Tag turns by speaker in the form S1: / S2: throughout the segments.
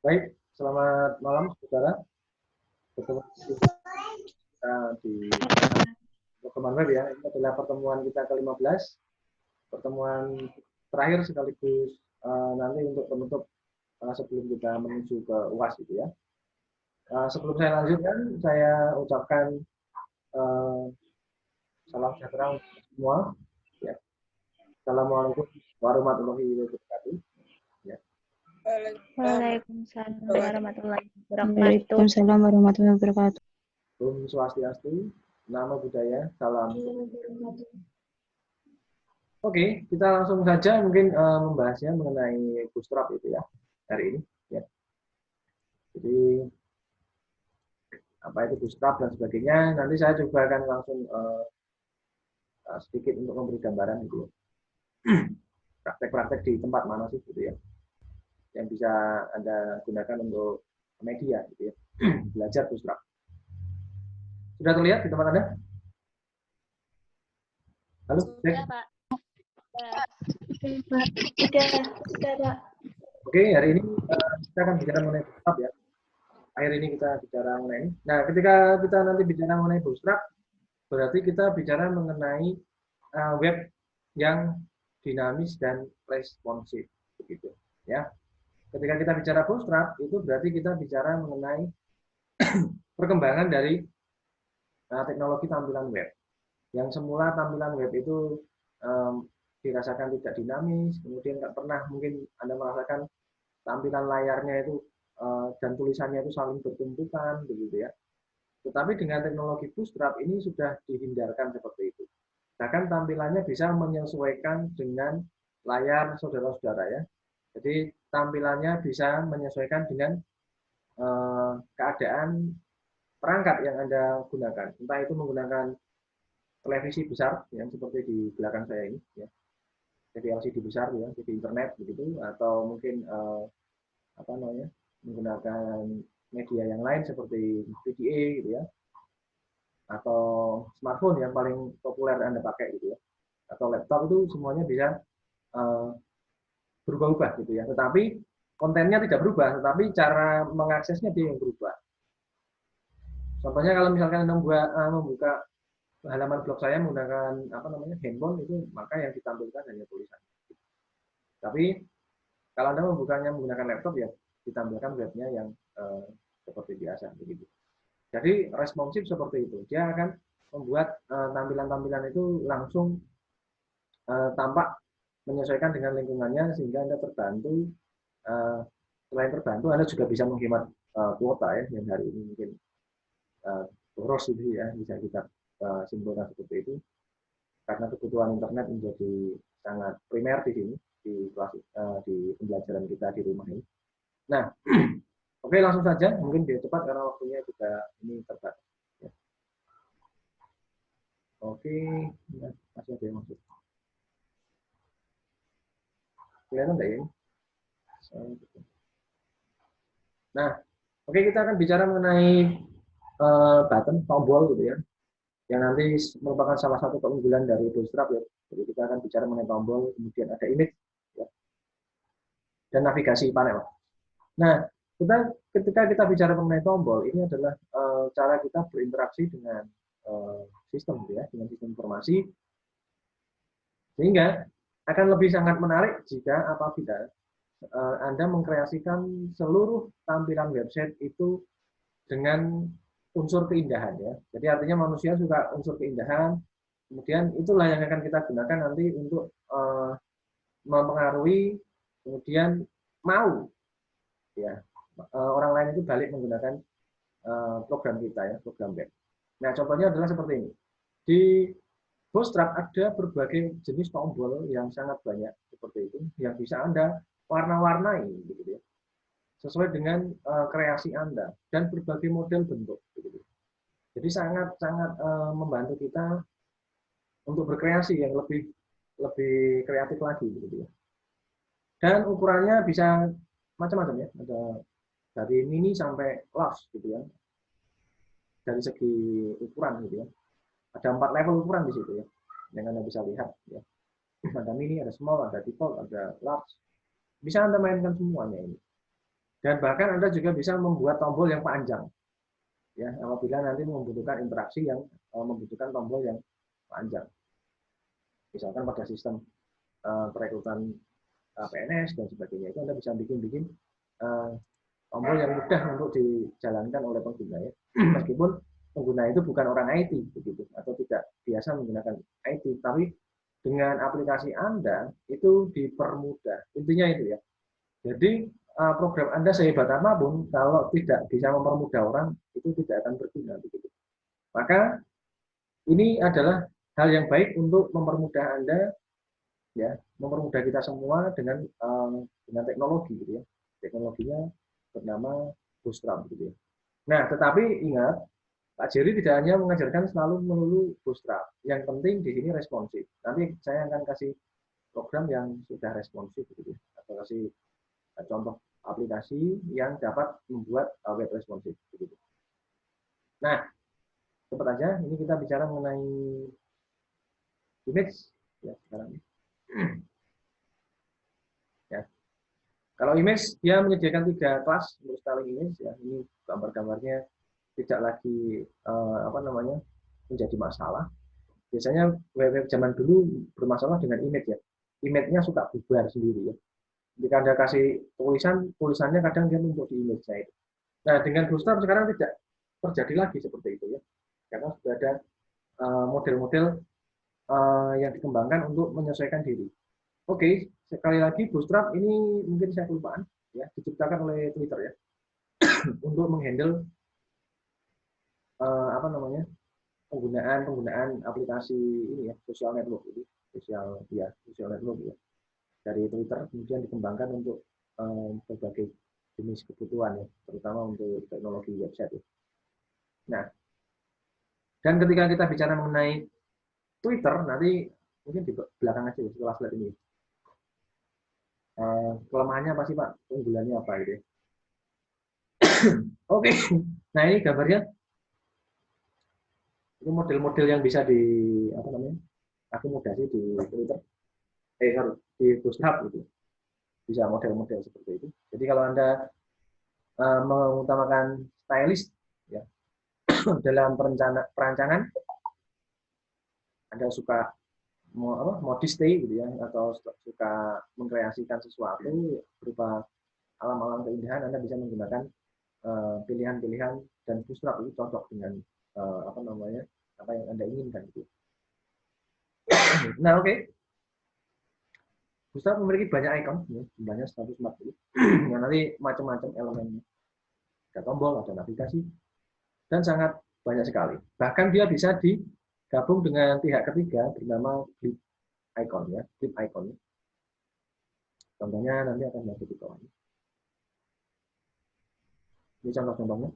S1: Baik, selamat malam saudara. Bertemu kita di pertemuan web ya. Ini adalah pertemuan kita ke-15, pertemuan terakhir sekaligus nanti untuk penutup sebelum kita menuju ke UAS gitu ya. Sebelum saya lanjutkan, saya ucapkan uh, salam sejahtera untuk semua. Ya. Assalamualaikum warahmatullahi wabarakatuh. Ya.
S2: Waalaikumsalam warahmatullahi wabarakatuh.
S3: Waalaikumsalam warahmatullahi wabarakatuh.
S1: Om Swastiastu, Namo Buddhaya, salam. Oke, kita langsung saja mungkin membahasnya mengenai bootstrap itu ya hari ini. Ya. Jadi apa itu bootstrap dan sebagainya. Nanti saya coba akan langsung sedikit untuk memberi gambaran itu. Praktek-praktek di tempat mana sih gitu ya, yang bisa Anda gunakan untuk media gitu ya. Belajar bootstrap. Sudah terlihat di tempat Anda? Halo,
S2: Sudah, Pak. Sudah, Pak.
S1: Oke, hari ini kita akan bicara mengenai bootstrap ya. Akhir ini kita bicara mengenai. Nah, ketika kita nanti bicara mengenai bootstrap, berarti kita bicara mengenai web yang dinamis dan responsif, begitu. Ya, ketika kita bicara bootstrap, itu berarti kita bicara mengenai perkembangan dari teknologi tampilan web. Yang semula tampilan web itu dirasakan tidak dinamis, kemudian nggak pernah mungkin Anda merasakan tampilan layarnya itu dan tulisannya itu saling bertumpukan, begitu ya. Tetapi dengan teknologi bootstrap ini sudah dihindarkan seperti itu. Bahkan tampilannya bisa menyesuaikan dengan layar saudara-saudara ya. Jadi tampilannya bisa menyesuaikan dengan keadaan perangkat yang Anda gunakan. Entah itu menggunakan televisi besar yang seperti di belakang saya ini ya. TV LCD besar ya, TV internet begitu, atau mungkin apa namanya, menggunakan media yang lain seperti VGA gitu ya, atau smartphone yang paling populer Anda pakai gitu ya, atau laptop, itu semuanya bisa berubah-ubah gitu ya. Tetapi kontennya tidak berubah, tetapi cara mengaksesnya dia yang berubah. Contohnya kalau misalkan Anda membuka halaman blog saya menggunakan apa namanya handphone, itu maka yang ditampilkan hanya tulisan. Tapi kalau Anda membukanya menggunakan laptop ya ditampilkan webnya yang seperti biasa begitu. Jadi responsif seperti itu. Dia akan membuat tampilan-tampilan itu langsung tampak menyesuaikan dengan lingkungannya sehingga Anda terbantu. Selain terbantu, Anda juga bisa menghemat kuota ya, yang hari ini mungkin boros itu ya, bisa kita simpulkan seperti itu. Karena kebutuhan internet menjadi sangat primer di sini di kelas di pembelajaran kita di rumah ini. Nah, oke, langsung saja, mungkin biar cepat karena waktunya juga ini terbatas. Ya. Oke, ya, masih ada yang masuk. Kelihatan enggak ya? Nah, oke, kita akan bicara mengenai button, tombol gitu ya, yang nanti merupakan salah satu keunggulan dari bootstrap ya. Jadi kita akan bicara mengenai tombol, kemudian ada image ya, dan navigasi panel. Nah, ketika kita bicara mengenai tombol, ini adalah cara kita berinteraksi dengan sistem ya, dengan sistem informasi, sehingga akan lebih sangat menarik jika apabila Anda mengkreasikan seluruh tampilan website itu dengan unsur keindahan ya. Jadi artinya manusia suka unsur keindahan, kemudian itulah yang akan kita gunakan nanti untuk mempengaruhi, kemudian mau ya orang lain itu balik menggunakan program kita ya, program web. Nah, contohnya adalah seperti ini. Di Bootstrap ada berbagai jenis tombol yang sangat banyak seperti itu, yang bisa Anda warna-warnai gitu ya, sesuai dengan kreasi Anda dan berbagai model bentuk gitu. Jadi sangat-sangat membantu kita untuk berkreasi yang lebih kreatif lagi gitu ya. Dan ukurannya bisa macam-macam ya, ada dari mini sampai large gitu ya, dari segi ukuran gitu ya. Ada 4 level ukuran di situ ya, yang Anda bisa lihat ya. Ada mini, ada small, ada default, ada large. Bisa Anda mainkan semuanya ini. Dan bahkan Anda juga bisa membuat tombol yang panjang. Ya, apabila nanti membutuhkan interaksi yang membutuhkan tombol yang panjang. Misalkan pada sistem perekrutan PNS dan sebagainya, itu Anda bisa bikin tombol yang mudah untuk dijalankan oleh pengguna ya. Meskipun pengguna itu bukan orang IT begitu atau tidak biasa menggunakan IT, tapi dengan aplikasi Anda itu dipermudah. Intinya itu ya. Jadi program Anda sehebat apapun kalau tidak bisa mempermudah orang itu tidak akan berguna begitu. Maka ini adalah hal yang baik untuk mempermudah Anda ya, mempermudah kita semua dengan teknologi gitu ya. Teknologinya bernama Bootstrap gitu ya. Nah, tetapi ingat Pak Jerry tidak hanya mengajarkan selalu melulu Bootstrap. Yang penting di sini responsif. Nanti saya akan kasih program yang sudah responsif gitu ya. Atau kasih contoh aplikasi yang dapat membuat web responsif begitu. Nah, cepat aja ini kita bicara mengenai image ya sekarang. Ya. Kalau image dia menyediakan 3 kelas untuk styling image ya. Ini gambar-gambarnya tidak lagi menjadi masalah. Biasanya web zaman dulu bermasalah dengan image ya. Image-nya suka bubar sendiri ya. Jika Anda kasih tulisannya kadang dia muncul di image-nya itu. Nah, dengan Bootstrap sekarang tidak terjadi lagi seperti itu ya. Karena sudah ada model-model yang dikembangkan untuk menyesuaikan diri. Oke, sekali lagi Bootstrap ini mungkin saya kelupaan ya, diciptakan oleh Twitter ya untuk menghandle penggunaan aplikasi ini ya, social network itu, social network ya. Dari Twitter kemudian dikembangkan untuk berbagai jenis kebutuhan ya, terutama untuk teknologi website ya. Nah, dan ketika kita bicara mengenai Twitter, nanti mungkin di belakang aja setelah slide ini. Kelemahannya apa sih Pak? Keunggulannya apa gitu ya? Oke, nah ini gambarnya. Ini model-model yang bisa akomodasi di Twitter, di Bootstrap gitu. Bisa model-model seperti itu. Jadi kalau Anda mengutamakan stylist ya dalam perancangan, Anda suka modisty gitu ya, atau suka mengkreasikan sesuatu berupa alam-alam keindahan, Anda bisa menggunakan pilihan-pilihan dan Bootstrap itu cocok dengan apa yang Anda inginkan gitu. Nah, oke. Bootstrap memiliki banyak icon, ya, jumlahnya 140. Nah, nanti macam-macam elemennya. Ada tombol, ada navigasi, dan sangat banyak sekali. Bahkan dia bisa digabung dengan pihak ketiga bernama Flip Icon ya, Flip Icon. Contohnya nanti akan ada di bawah. Ini contoh-contohnya.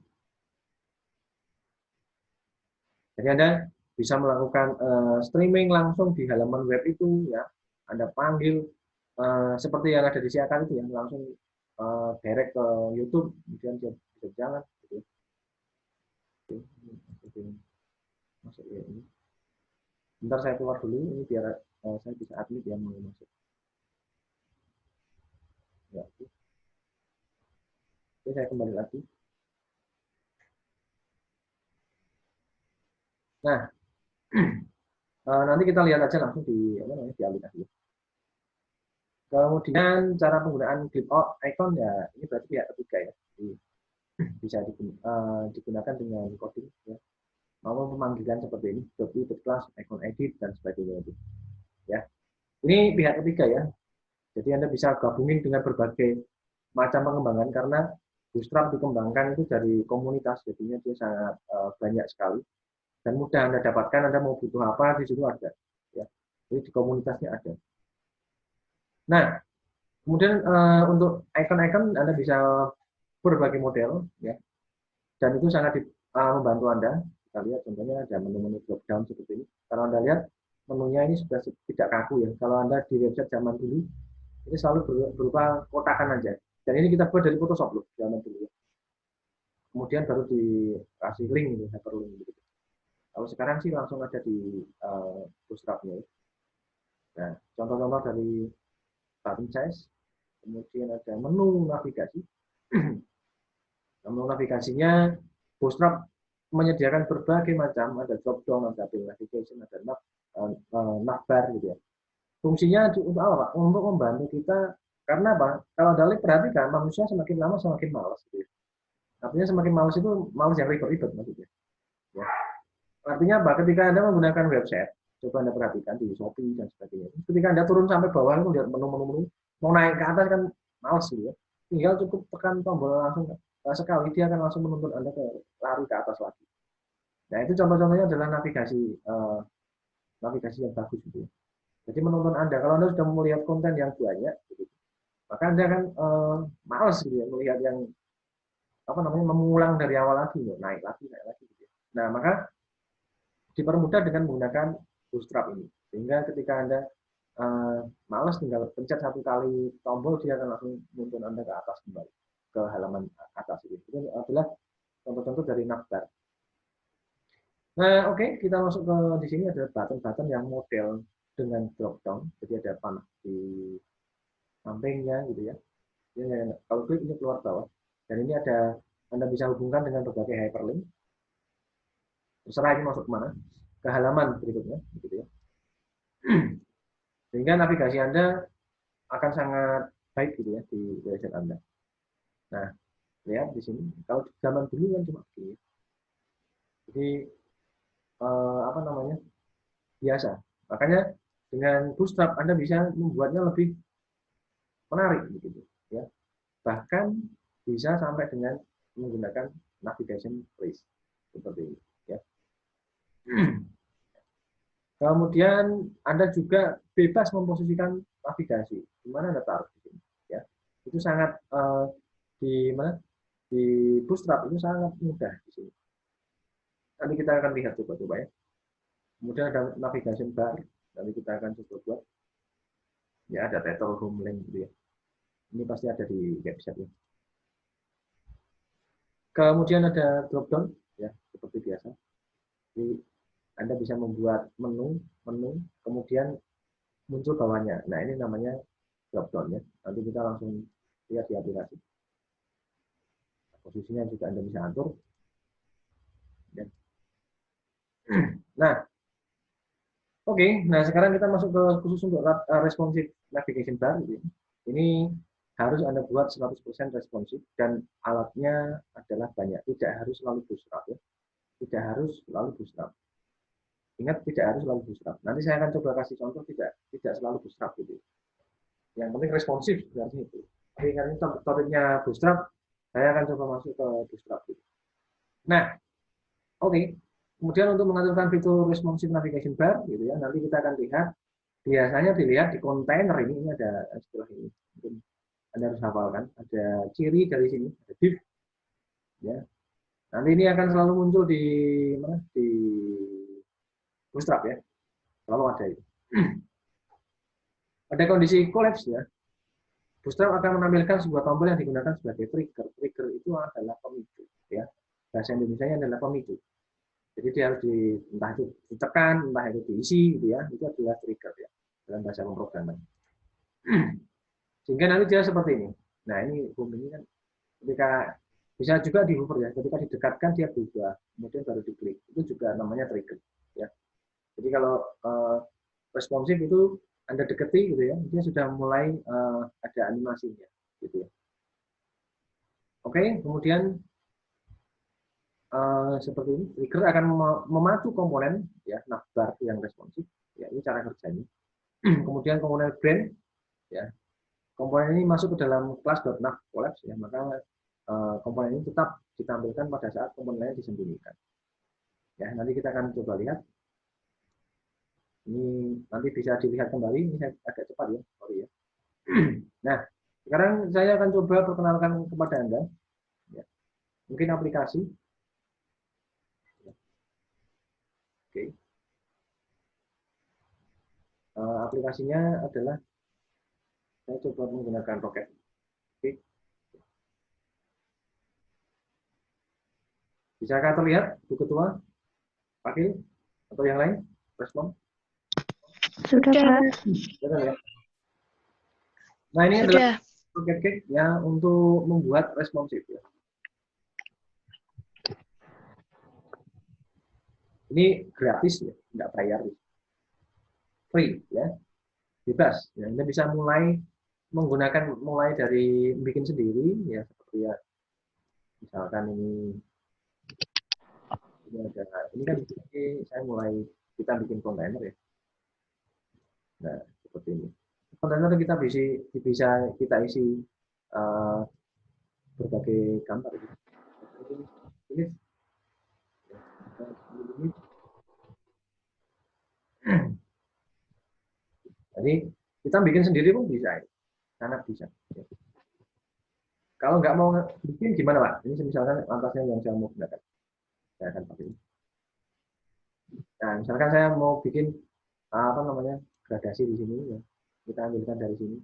S1: Jadi Anda bisa melakukan streaming langsung di halaman web itu ya. Anda panggil seperti yang ada di siakan itu ya, langsung direct ke YouTube, kemudian dia bisa jalan. Gitu. Masuk ya ini. Bentar saya keluar dulu ini biar saya bisa admit yang mau masuk. Ya. Oke, saya kembali lagi. Nah, nanti kita lihat aja langsung di aplikasi. Kemudian cara penggunaan clip icon ya ini berarti pihak ketiga ya. Jadi, bisa digunakan dengan coding ya. Mau pemanggilan seperti ini, copy, class, icon edit dan sebagainya itu. Ya. Ini pihak ketiga ya. Jadi Anda bisa gabungin dengan berbagai macam pengembangan karena Bootstrap dikembangkan itu dari komunitas, jadinya dia sangat banyak sekali dan mudah Anda dapatkan. Anda mau butuh apa di situ ada, ya. Jadi di komunitasnya ada. Nah, kemudian untuk icon-icon Anda bisa berbagai model, ya, dan itu sangat membantu Anda. Kita lihat contohnya ada menu-menu drop down seperti ini. Kalau Anda lihat menunya ini sudah tidak kaku ya. Kalau Anda di website zaman dulu ini selalu berupa kotakan aja. Dan ini kita buat dari Photoshop loh, zaman dulu ya. Kemudian baru dikasih link gitu, hyperlink gitu. Kalau sekarang sih langsung ada di Bootstrap-nya. Nah, contoh-contoh dari button size, kemudian ada menu navigasi. Menu navigasinya Bootstrap menyediakan berbagai macam, ada drop down, ada build navigation, ada navbar gitu ya. Fungsinya untuk apa, Pak? Untuk membantu kita, karena apa? Kalau Anda perhatikan, manusia semakin lama semakin malas gitu ya. Artinya semakin malas itu malas yang ribet-ribet maksudnya. Ya. Artinya apa? Ketika Anda menggunakan website, coba Anda perhatikan di Shopee dan sebagainya. Ketika Anda turun sampai bawah itu lihat menu-menu, mau naik ke atas kan malas gitu ya. Tinggal cukup tekan tombol langsung sekali dia akan langsung menuntun Anda ke lari ke atas lagi. Nah, itu contoh-contohnya adalah navigasi yang bagus gitu ya. Jadi menuntun Anda, kalau Anda sudah melihat konten yang banyak, gitu, maka Anda akan malas gitu ya, melihat yang mengulang dari awal lagi, naik lagi. Gitu ya. Nah, maka dipermudah dengan menggunakan Bootstrap ini, sehingga ketika Anda malas tinggal pencet satu kali tombol, dia akan langsung menuntun Anda ke atas kembali, ke halaman atas ini. Itu adalah contoh-contoh dari navbar. Nah, oke, kita masuk ke di sini ada button-button yang model dengan drop down, jadi ada panah di sampingnya gitu ya. Ini, kalau klik ini keluar bawah, dan ini ada Anda bisa hubungkan dengan berbagai hyperlink. Terserah ini masuk kemana, ke halaman berikutnya, gitu ya. Sehingga navigasi Anda akan sangat baik gitu ya di website Anda. Nah, lihat di sini, kalau di zaman dulu kan cuma begini. Jadi biasa. Makanya dengan Bootstrap Anda bisa membuatnya lebih menarik begitu ya. Bahkan bisa sampai dengan menggunakan navigation list seperti ini ya. Kemudian Anda juga bebas memposisikan navigasi di mana Anda taruh di sini ya. Itu sangat di Bootstrap itu sangat mudah di sini. Nanti kita akan lihat coba ya. Kemudian ada navigation bar, nanti kita akan coba buat. Ya, ada title, home link gitu ya. Ini pasti ada di website ya. Kemudian ada drop down ya, seperti biasa. Jadi Anda bisa membuat menu, kemudian muncul bawahnya. Nah, ini namanya drop down ya. Nanti kita langsung lihat di aplikasi. Posisinya juga Anda bisa atur. Ya. Nah, oke. Nah, sekarang kita masuk ke khusus untuk responsive navigation bar. Gitu. Ini harus Anda buat 100% responsif dan alatnya adalah banyak. Tidak harus selalu Bootstrap ya. Tidak harus selalu Bootstrap. Ingat, tidak harus selalu Bootstrap. Nanti saya akan coba kasih contoh tidak selalu Bootstrap gitu. Yang penting responsif berarti itu. Tapi karena ini topiknya Bootstrap, saya akan coba masuk ke Bootstrap gitu. Nah, oke. Kemudian untuk mengaturkan fitur responsive navigation bar gitu ya, nanti kita akan lihat. Biasanya dilihat di kontainer ini ada istilah ini. Mungkin Anda harus hafalkan. Ada ciri dari sini, ada div. Ya. Nanti ini akan selalu muncul di mana? Di Bootstrap ya. Selalu ada itu. Pada kondisi collapse ya, Bootstrap akan menampilkan sebuah tombol yang digunakan sebagai trigger. Trigger itu adalah pemicu ya. Bahasa Indonesianya adalah pemicu. Jadi dia harus entah itu ditekan, entah itu diisi gitu ya. Itu adalah trigger ya dalam bahasa pemrograman. Sehingga nanti dia seperti ini. Nah, ini home ini kan ketika bisa juga di hover ya. Ketika didekatkan dia berubah, kemudian baru diklik. Itu juga namanya trigger ya. Jadi kalau responsif itu Anda deketi gitu ya, dia sudah mulai ada animasinya gitu ya. Oke, kemudian seperti ini, trigger akan memacu komponen ya navbar yang responsif. Ya, ini cara kerjanya. Kemudian komponen brand ya. Komponen ini masuk ke dalam kelas .nav collapse ya, maka komponen ini tetap ditampilkan pada saat komponen lain disembunyikan. Ya, nanti kita akan coba lihat. Ini nanti bisa dilihat kembali, ini saya agak cepat ya, sorry ya. Nah, sekarang saya akan coba perkenalkan kepada Anda. Ya. Mungkin aplikasi. Oke. Aplikasinya adalah saya coba menggunakan Rocket. Oke. Bisakah terlihat, Bu Ketua, Pakil, atau yang lain? Respon?
S3: Sudah, Pak.
S1: Betul ya. Nah, ini adalah Rocket ya untuk membuat responsif ya. Ini gratis ya, nggak bayar, free ya, bebas. Ya, Anda bisa mulai dari bikin sendiri ya, seperti ya misalkan ini ada, ini kan saya mulai kita bikin kontainer ya. Nah seperti ini. Kontainer kita bisa kita isi berbagai gambar. Ini jadi kita bikin sendiri pun bisa, sangat bisa. Kalau nggak mau bikin gimana Pak? Ini misalkan atasnya yang saya mau gunakan, saya akan pakai ini. Nah misalkan saya mau bikin apa namanya gradasi di sini, ya. Kita ambilkan dari sini.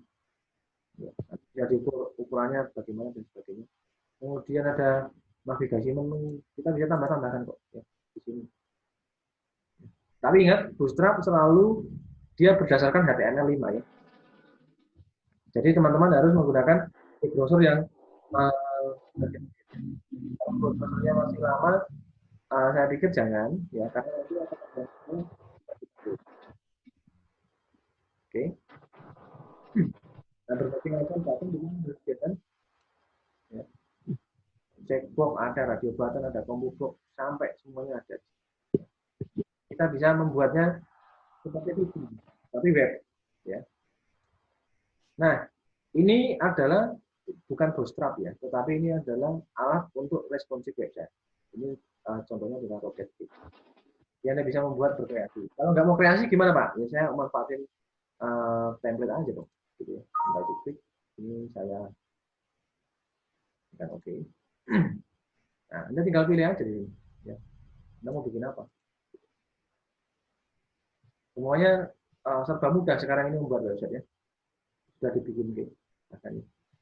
S1: Ya, bisa diukur ukurannya bagaimana dan sebagainya. Kemudian ada navigasi menu, kita bisa tambah-tambahkan kok ya, di sini. Tapi ingat, Bootstrap selalu dia berdasarkan HTML5 ya. Jadi teman-teman harus menggunakan browser yang kalau browsernya masih lama, saya pikir jangan ya, karena nanti akan ada oke. Nah, berbagai macam button dengan disediakan ya. Checkbox ada, radio button ada, combo box sampai semuanya ada. Kita bisa membuatnya seperti itu, tapi web ya. Nah, ini adalah bukan Bootstrap ya, tetapi ini adalah alat untuk responsive website. Ini contohnya dengan Rocketbook. Ya, Anda bisa membuat berkreasi. Kalau nggak mau kreasi gimana Pak? Ya saya manfaatin template aja dong. Gitu ya. Tinggal diklik. Ini saya tekan oke. Nah, Anda tinggal pilih aja di sini. Ya. Anda mau bikin apa? Semuanya serba mudah sekarang ini membuat website ya. Sudah dibikin gitu.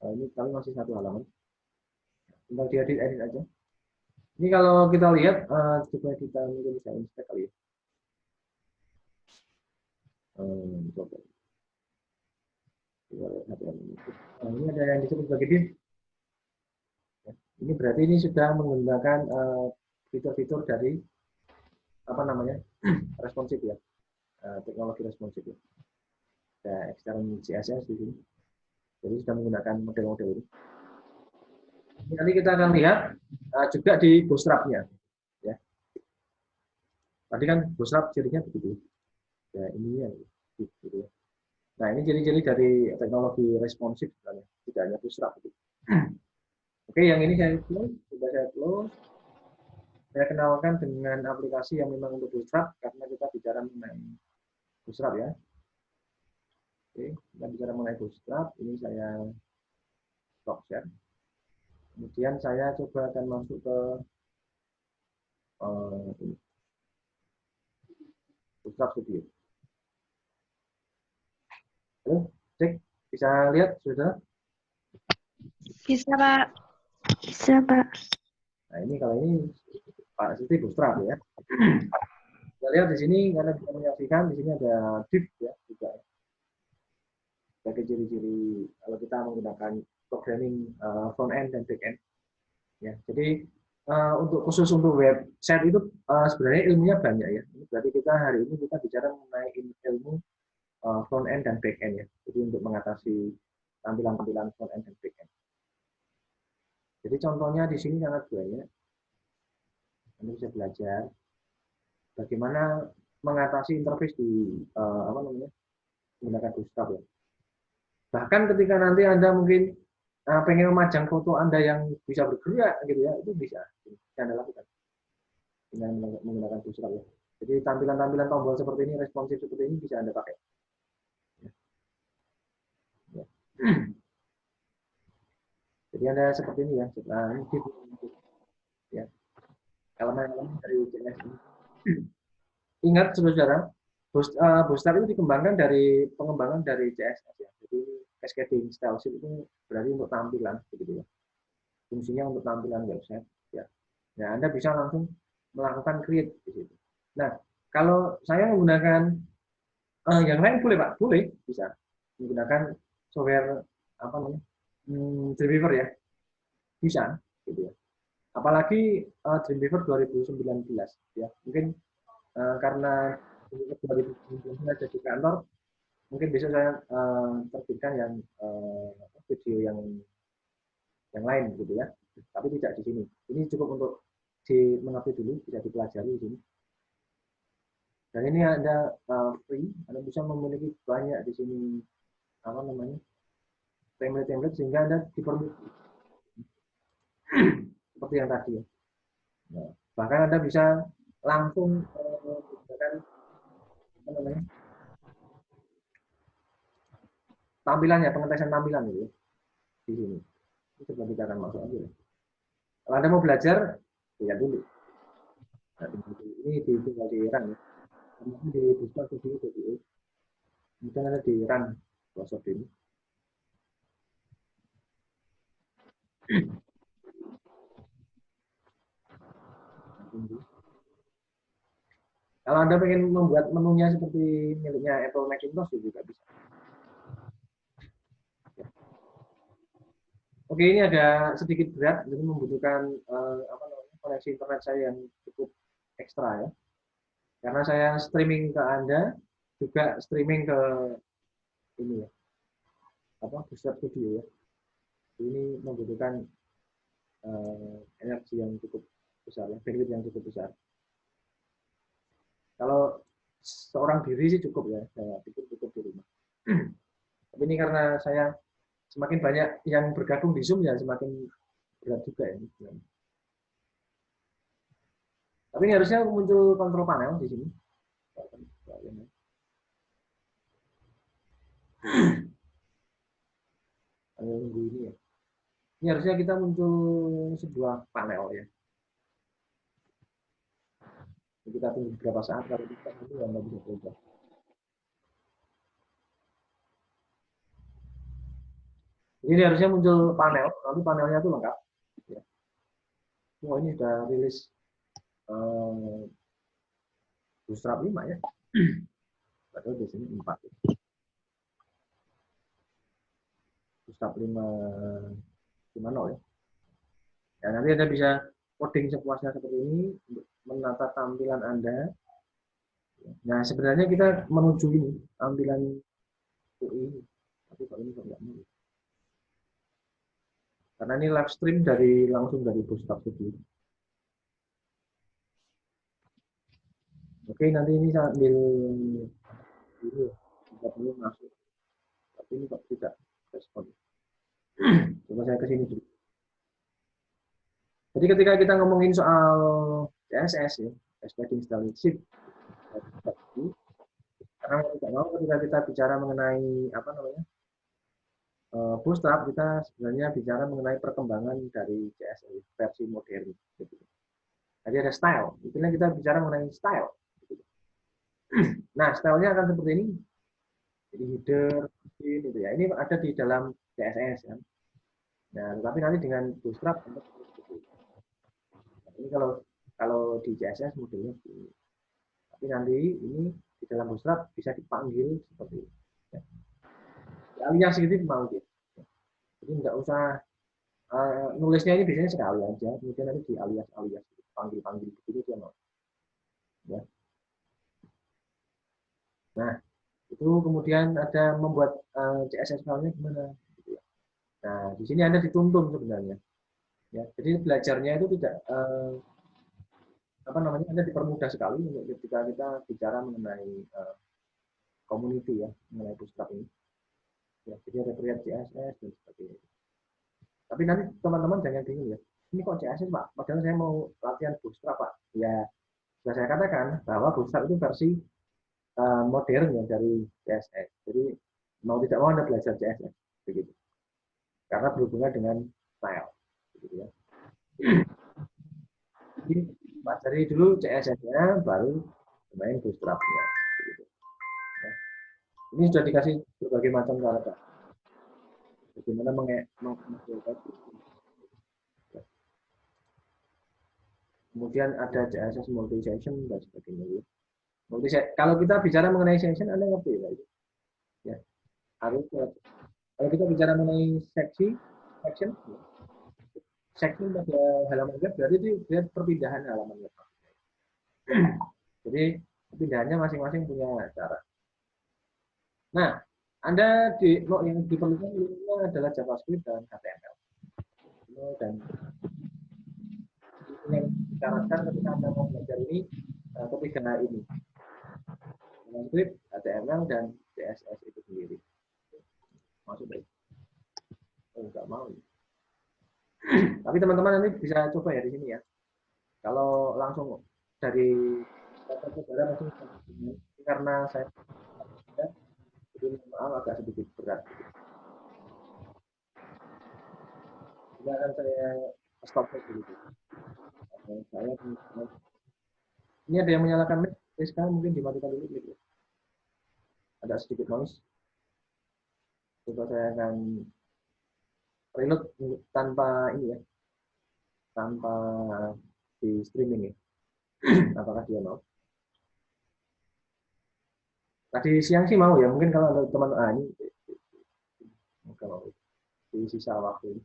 S1: Ini kali masih satu halaman. Tinggal diedit aja. Ini kalau kita lihat, coba kita mungkin bisa inspect kali ya. Coba. Ini ada yang disebut sebagai div. Ini berarti ini sudah menggunakan fitur-fitur dari apa namanya responsif ya, teknologi responsif ya. Ada external CSS di sini. Jadi sudah menggunakan model-model ini. Nanti kita akan lihat juga di Bootstrap-nya. Ya. Tadi kan Bootstrap cirinya begitu. Ya, ini yang gitu. Nah, ini ciri-ciri dari teknologi responsif sebenarnya, tidak hanya Bootstrap. Gitu. Oke, yang ini saya close, sudah saya close. Saya kenalkan dengan aplikasi yang memang untuk Bootstrap, karena kita bicara mengenai Bootstrap ya. Oke, kita bicara mengenai Bootstrap, ini saya stop share. Kemudian saya coba akan masuk ke ini. Bootstrap Studio. Halo, cek, bisa lihat sudah?
S2: Bisa, Pak. Bisa, Pak.
S1: Nah, ini kalau ini Pak Siti Bootstrap ya. Kita lihat di sini karena bisa menyaksikan di sini ada div ya juga. Sebagai ciri-ciri kalau kita menggunakan programming front end dan back end. Ya, jadi untuk khusus untuk website itu sebenarnya ilmunya banyak ya. Ini berarti kita hari ini kita bicara mengenai ilmu front end dan back end ya. Jadi untuk mengatasi tampilan-tampilan front end dan back end. Jadi contohnya di sini sangat banyak. Anda bisa belajar bagaimana mengatasi interface di apa namanya menggunakan Bootstrap ya. Bahkan ketika nanti Anda mungkin pengen memajang foto Anda yang bisa bergerak gitu ya, itu bisa Anda lakukan dengan menggunakan Bootstrap ya. Jadi tampilan-tampilan tombol seperti ini, responsif seperti ini bisa Anda pakai. Ya. Jadi Anda seperti ini ya, ini ya. Elemen-elemen dari JS ini. Ingat saudara, Bootstrap itu dikembangkan dari pengembangan dari CSS ya. Jadi cascading style sheet itu berarti untuk tampilan begitu ya. Fungsinya untuk tampilan website ya. Nah, Anda bisa langsung melakukan create di situ. Nah, kalau saya menggunakan yang lain boleh Pak, boleh bisa menggunakan software apa namanya Dreamweaver ya, bisa gitu ya. Apalagi Dreamweaver 2019 ya. Mungkin karena 2019 ada di kantor, mungkin besok saya terbitkan yang video yang lain gitu ya. Tapi tidak di sini. Ini cukup untuk mengerti dulu, bisa dipelajari di sini. Dan ini ada free, Anda bisa memiliki banyak di sini apa namanya template-template sehingga Anda dipermudah seperti yang tadi ya. Nah, bahkan Anda bisa langsung menggunakan apa namanya tampilannya, pengetesan tampilan gitu ya, di sini. Ini coba kita akan masuk aja. Kalau Anda mau belajar, lihat dulu. Nah, ini tinggal di run ya. Kemudian di Visual Studio Studio. Kemudian ada di run Microsoft ini. Kalau Anda ingin membuat menunya seperti miliknya Apple Macintosh juga bisa. Oke, ini ada sedikit berat, jadi membutuhkan koneksi internet saya yang cukup ekstra ya. Karena saya streaming ke Anda, juga streaming ke ini ya, Visual Studio ya. Ini membutuhkan energi yang cukup besar, ya, bandwidth yang cukup besar. Kalau seorang diri sih cukup ya, saya pikir cukup di rumah. Tapi ini karena saya semakin banyak yang bergabung di Zoom ya semakin berat juga ya. Tapi ini harusnya muncul kontrol panel di sini. Minggu ini ya. Ini harusnya kita muncul sebuah panel ya. Kita tunggu beberapa saat kalau kita nanti yang bisa coba. Ini harusnya muncul panel, nanti panelnya itu lengkap. Ya. Oh ini sudah rilis Bootstrap 5 ya. Padahal di sini 4. Bootstrap 5.0 ya. Ya, nanti Anda bisa coding sepuasnya seperti ini untuk menata tampilan Anda. Nah, sebenarnya kita menuju ini, tampilan UI. Tapi kalau ini nggak mau. Karena ini live stream langsung dari Bootstrap Studio. Oke, nanti ini sambil dulu kita belum masuk. Tapi ini kok tidak respon. Coba saya ke sini dulu. Jadi ketika kita ngomongin soal CSS ya, Expanding Style Sheet, karena tidak mau ketika kita bicara mengenai apa namanya Bootstrap, kita sebenarnya bicara mengenai perkembangan dari CSS versi modern. Gitu. Jadi ada style, itulah kita bicara mengenai style. Gitu. Nah, stylenya akan seperti ini. Jadi header, gitu ya. Ini ada di dalam CSS kan. Nah, tetapi nanti dengan Bootstrap untuk ini kalau di CSS modelnya begini. Tapi nanti ini di dalam Bootstrap bisa dipanggil seperti ini. Ya. Alias gitu mau gitu. Jadi nggak usah nulisnya ini biasanya sekali aja, kemudian nanti di alias panggil begini dia mau. Ya. Nah, itu kemudian ada membuat CSS file-nya gimana? Gitu ya. Nah, di sini Anda dituntun sebenarnya. Ya, jadi belajarnya itu tidak apa namanya Anda dipermudah sekali untuk ketika kita bicara mengenai community ya, mengenai Bootstrap ini. Ya, jadi ada create CSS dan sebagainya. Tapi nanti teman-teman jangan bingung ya. Ini kok CSS Pak? Padahal saya mau latihan Bootstrap Pak. Ya, sudah saya katakan bahwa Bootstrap itu versi modern ya dari CSS. Jadi mau tidak mau Anda belajar CSS begitu. Karena berhubungan dengan style gitu ya. Jadi pelajari dulu CSS-nya baru main Bootstrap-nya gitu. Nah, ini sudah dikasih berbagai macam cara bagaimana menggunakan. Kemudian ada CSS multi-section dan sebagainya. Kalau kita bicara mengenai section, Anda ngerti ya? Ya. Harus kalau kita bicara mengenai seksi, section, section pada halaman web berarti itu dia perpindahan halaman web. Jadi perpindahannya masing-masing punya cara. Nah, Anda yang diperlukan adalah JavaScript dan HTML. Dan yang disyaratkan ketika Anda mau belajar ini ketiga ini, JavaScript, HTML, dan CSS itu sendiri. Masuk baik. Oh, nggak mau. Tapi teman-teman nanti bisa coba ya di sini ya. Kalau langsung dari saudara pasti karena saya jadi maaf agak sedikit berat. Jadi akan saya stop dulu. Saya ini ada yang menyalakan mic, sekarang mungkin dimatikan dulu mic. Ada sedikit noise. Coba saya akan reload tanpa ini ya, tanpa di streaming ya. Apakah dia mau? Tadi siang sih mau ya, mungkin kalau ada teman ini kalau di sisa waktu ini.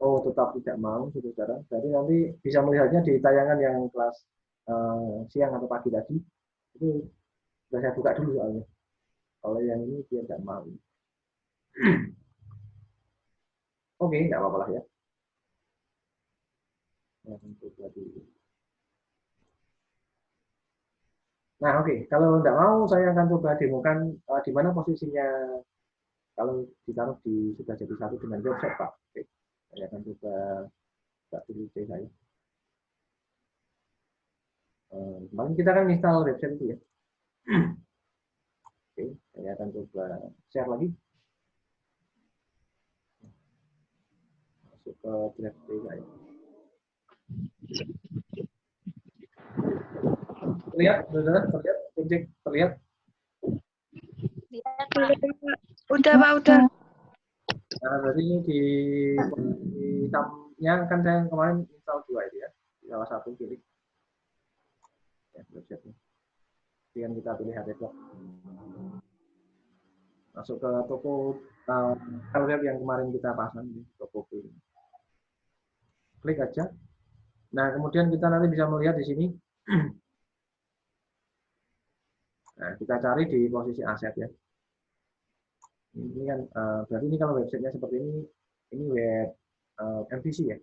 S1: Oh, tetap tidak mau, saudara. Jadi nanti bisa melihatnya di tayangan yang kelas siang atau pagi tadi. Itu sudah saya buka dulu soalnya. Kalau yang ini dia tidak mau. Oke, nggak apa-apa lah ya. Nah, oke. Kalau tidak mau, saya akan coba demokan di mana posisinya kalau ditaruh di sudah jadi satu dengan website, Pak. Oke. Saya akan coba buka dulu saya. Kemarin kita kan install website itu ya. Oke, saya akan coba share lagi. Masuk ke draft saya. Terlihat, saudara? Terlihat? Cek, terlihat?
S2: Udah, Pak, udah.
S1: Nah, berarti ini di tabnya kan saya kemarin install dua itu ya. Salah satu pilih. Ya, website-nya. Kemudian kita pilih HTML. Masuk ke toko web yang kemarin kita pasang di toko ini. Klik aja. Nah, kemudian kita nanti bisa melihat di sini. Nah, kita cari di posisi aset ya. Ini kan berarti ini kalau websitenya seperti ini web MVC ya.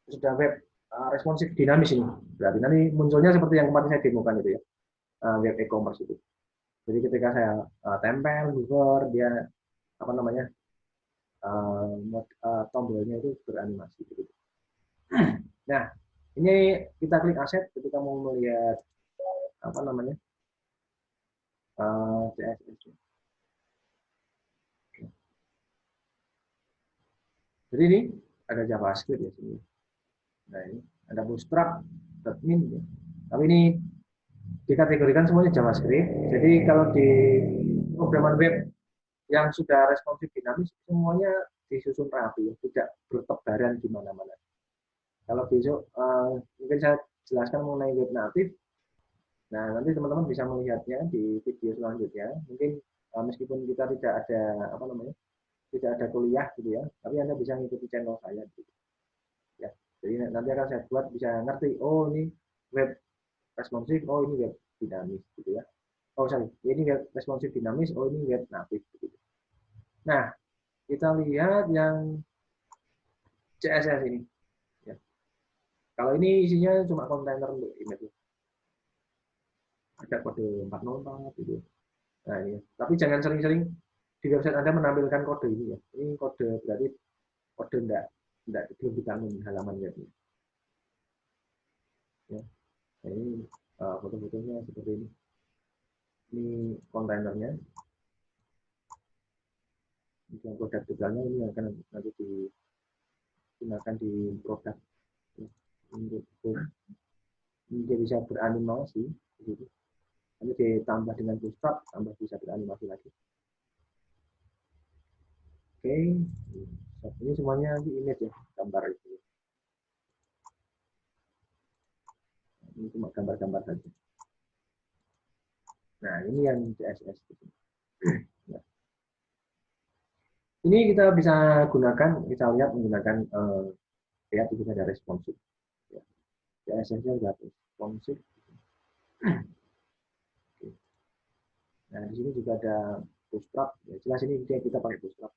S1: Sudah web responsif dinamis ini. Berarti nanti munculnya seperti yang kemarin saya demokan itu ya. Web e-commerce itu. Jadi ketika saya tempel, hover, dia apa namanya tombolnya itu beranimasi. Gitu. Nah, ini kita klik aset ketika mau melihat apa namanya CSS. Jadi ini ada JavaScript ya sini. Nah ini ada Bootstrap, .min. Ya. Tapi ini dikategorikan semuanya JavaScript. Jadi kalau di programan web yang sudah responsif dinamis semuanya disusun rapi, ya. Tidak bertebaran di mana-mana. Kalau besok mungkin saya jelaskan mengenai web native. Nah nanti teman-teman bisa melihatnya di video selanjutnya. Mungkin meskipun kita tidak ada apa namanya tidak ada kuliah gitu ya, tapi Anda bisa mengikuti channel saya gitu. Ya. Jadi nanti akan saya buat bisa ngerti, oh ini web responsif, oh ini web dinamis gitu ya. Oh sorry, ini web responsif dinamis, oh ini web native gitu. Nah, kita lihat yang CSS ini. Ya. Kalau ini isinya cuma kontainer untuk image. Ada kode 404 gitu. Nah ini. Tapi jangan sering-sering di website Anda menampilkan kode ini ya. Ini kode berarti kode enggak belum dibangun halaman webnya. Ya. Nah, ini foto-fotonya seperti ini. Ini kontainernya. Ini produk detailnya ini akan nanti digunakan di produk untuk dia bisa beranimasi. Gitu. Nanti ditambah dengan bootstrap, tambah bisa beranimasi lagi. Oke, ini semuanya di image ya, gambar itu. Ini cuma gambar-gambar saja. Nah, ini yang CSS. Nah, ini kita bisa gunakan, kita lihat menggunakan lihat kita ada responsif. Ya. CSS-nya sudah responsif. Nah, di sini juga ada bootstrap. Ya, jelas ini kita pakai bootstrap.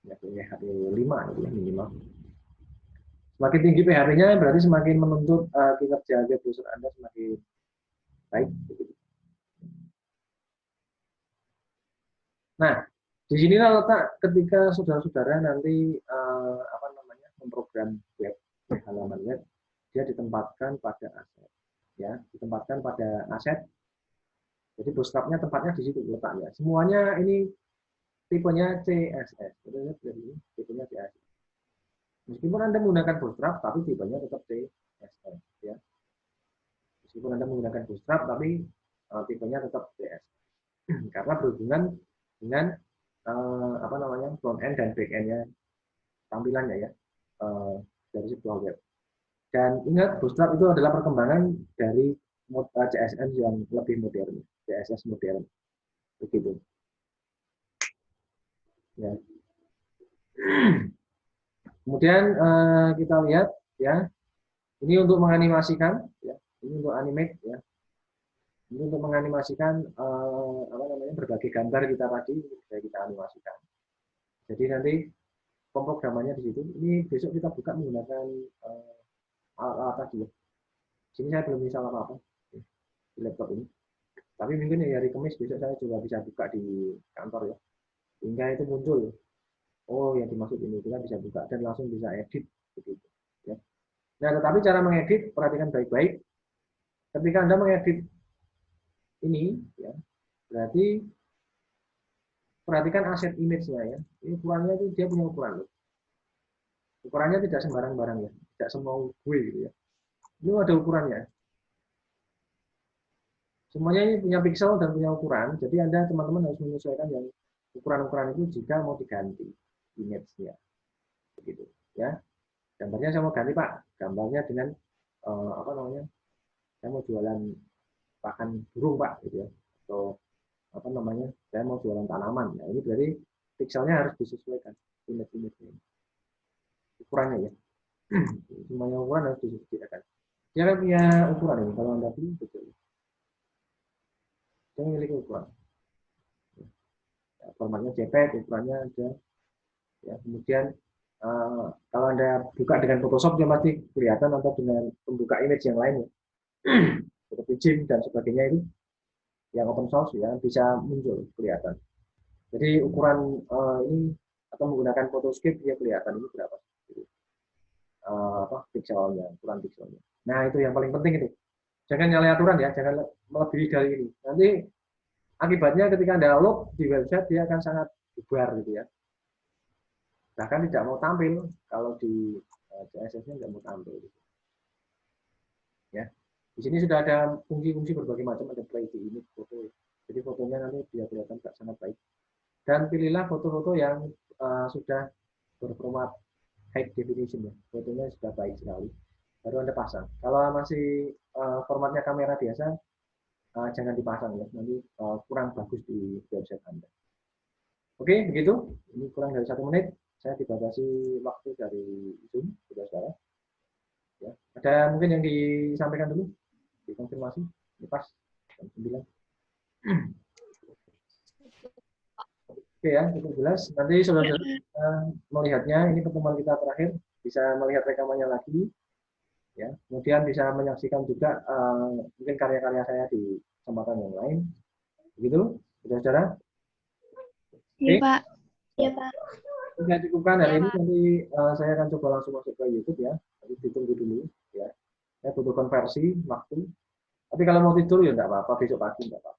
S1: Ya, PHP 5 itu ya minimal. Semakin tinggi PHP-nya berarti semakin menuntut kinerja web browser Anda semakin baik. Nah, di sinilah letak ketika saudara-saudara nanti memprogram web, halaman web, dia ditempatkan pada aset, ya, ditempatkan pada aset. Jadi bootstrap-nya tempatnya di situ letaknya. Semuanya ini tipenya CSS, tipenya CSS. Meskipun Anda menggunakan bootstrap, tapi tipenya tetap CSS, ya. Meskipun Anda menggunakan bootstrap, tapi tipenya tetap CSS, karena berhubungan dengan front end dan back end-nya, tampilannya ya dari sebuah web. Dan ingat, bootstrap itu adalah perkembangan dari CSS yang lebih modern, CSS modern, begitu. Ya. Kemudian kita lihat ya, ini untuk menganimasikan, ya, ini untuk animate, ya, ini untuk menganimasikan berbagai gambar kita tadi bisa kita animasikan. Jadi nanti pemrogramannya di situ. Ini besok kita buka menggunakan alat tadi ya. Sini saya belum bisa apa-apa di laptop ini. Tapi mungkin ya hari Kamis besok saya juga bisa buka di kantor ya. Hingga itu muncul. Oh, yang dimaksud ini kita bisa buka dan langsung bisa edit begitu. Ya. Nah, tetapi cara mengedit perhatikan baik-baik. Ketika Anda mengedit ini, ya, berarti perhatikan aset image-nya ya. Ini ukurannya itu dia punya ukuran loh. Ukurannya tidak sembarang-barang ya, tidak semau gue gitu ya. Ini ada ukurannya. Semuanya ini punya pixel dan punya ukuran. Jadi Anda teman-teman harus menyesuaikan yang ukuran-ukuran itu jika mau diganti image-nya. Begitu ya. Gambarnya saya mau ganti Pak. Gambarnya dengan saya mau jualan pakan burung Pak gitu ya. Atau saya mau jualan tanaman. Nah, ini berarti pixelnya harus disesuaikan image-nya. Ukurannya ya. Semuanya ukuran harus disesuaikan. Dia kan punya ukuran ini. Kalau Anda pilih betul. Dia memiliki ukuran. Ya, formatnya JPEG, ukurannya ada. Ya, kemudian kalau Anda buka dengan Photoshop dia pasti kelihatan, atau dengan pembuka image yang lain ya. Seperti GIMP dan sebagainya itu yang open source ya bisa muncul kelihatan. Jadi ukuran ini atau menggunakan Photoscape dia kelihatan ini berapa pixelnya, ukuran pixelnya. Nah, itu yang paling penting itu. Jangan nyalahi aturan ya, jangan melebihi dari ini. Nanti akibatnya ketika Anda upload di website dia akan sangat bubar gitu ya. Bahkan tidak mau tampil kalau di CSS-nya tidak mau tampil. Gitu. Ya. Di sini sudah ada fungsi-fungsi berbagai macam, ada play di image foto. Jadi fotonya nanti dia kelihatan sangat baik. Dan pilihlah foto-foto yang sudah berformat high definition ya. Fotonya sudah baik sekali. Baru Anda pasang. Kalau masih formatnya kamera biasa, jangan dipasang ya. Nanti kurang bagus di website Anda. Oke, begitu. Ini kurang dari 1 menit. Saya dibatasi waktu dari Zoom, saudara-saudara. Ya. Ada mungkin yang disampaikan dulu? Dikonfirmasi, ini pas jam 9. Oke ya, cukup jelas. Nanti saudara melihatnya, ini pertemuan kita terakhir, bisa melihat rekamannya lagi, ya. Kemudian bisa menyaksikan juga mungkin karya-karya saya di kesempatan yang lain. Begitu, saudara-saudara?
S2: Iya, Pak.
S3: Iya, Pak.
S1: Saya cukupkan hari ini, nanti saya akan coba langsung masuk ke YouTube ya. Tapi ditunggu dulu ya. Saya butuh konversi waktu. Tapi kalau mau tidur ya enggak apa-apa, besok pagi enggak apa-apa.